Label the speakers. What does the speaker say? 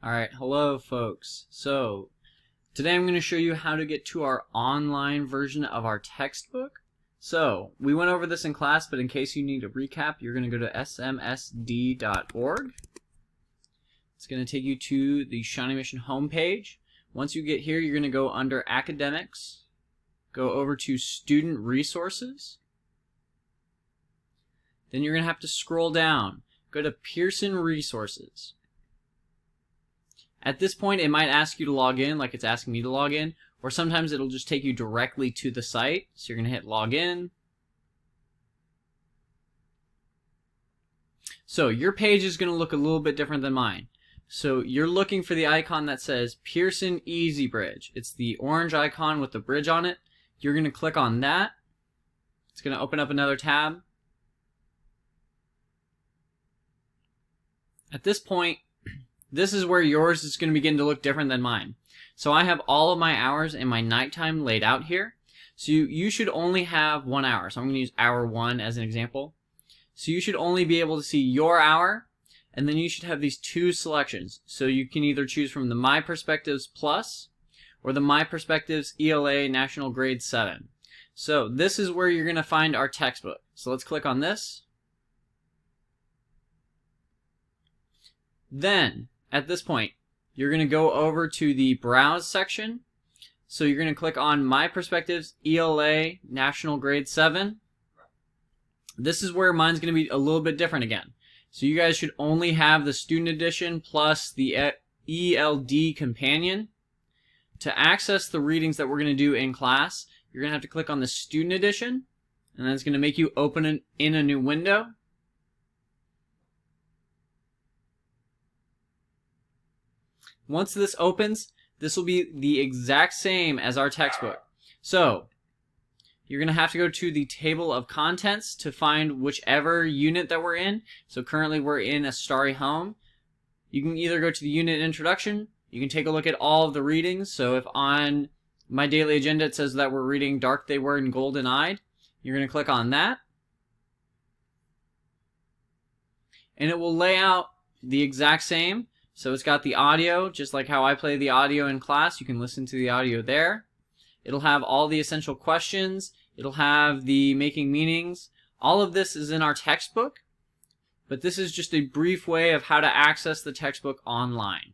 Speaker 1: Alright, hello folks. So, today I'm going to show you how to get to our online version of our textbook. So, we went over this in class, but in case you need a recap, you're going to go to smsd.org. It's going to take you to the Shawnee Mission homepage. Once you get here, you're going to go under Academics, go over to Student Resources. Then you're going to have to scroll down, go to Pearson Resources. At this point, it might ask you to log in, like it's asking me to log in, or sometimes it'll just take you directly to the site. So you're going to hit login. So your page is going to look a little bit different than mine. So you're looking for the icon that says Pearson Easy Bridge. It's the orange icon with the bridge on it. You're going to click on that. It's going to open up another tab. At this point, this is where yours is going to begin to look different than mine. So I have all of my hours in my nighttime laid out here. So you should only have 1 hour. So I'm going to use hour 1 as an example. So you should only be able to see your hour, and then you should have these two selections. So you can either choose from the MyPerspectives Plus or the MyPerspectives ELA National Grade 7. So this is where you're going to find our textbook. So let's click on this. Then, at this point, you're going to go over to the Browse section. So you're going to click on MyPerspectives ELA National Grade 7. This is where mine's going to be a little bit different again. So you guys should only have the Student Edition plus the ELD Companion. To access the readings that we're going to do in class, you're going to have to click on the Student Edition, and then it's going to make you open it in a new window. Once this opens, this will be the exact same as our textbook. So, you're going to have to go to the table of contents to find whichever unit that we're in. So currently we're in A Starry Home. You can either go to the unit introduction, you can take a look at all of the readings. So if on my daily agenda it says that we're reading Dark They Were and Golden Eyed, you're going to click on that. And it will lay out the exact same. So it's got the audio, just like how I play the audio in class. You can listen to the audio there. It'll have all the essential questions. It'll have the making meanings. All of this is in our textbook, but this is just a brief way of how to access the textbook online.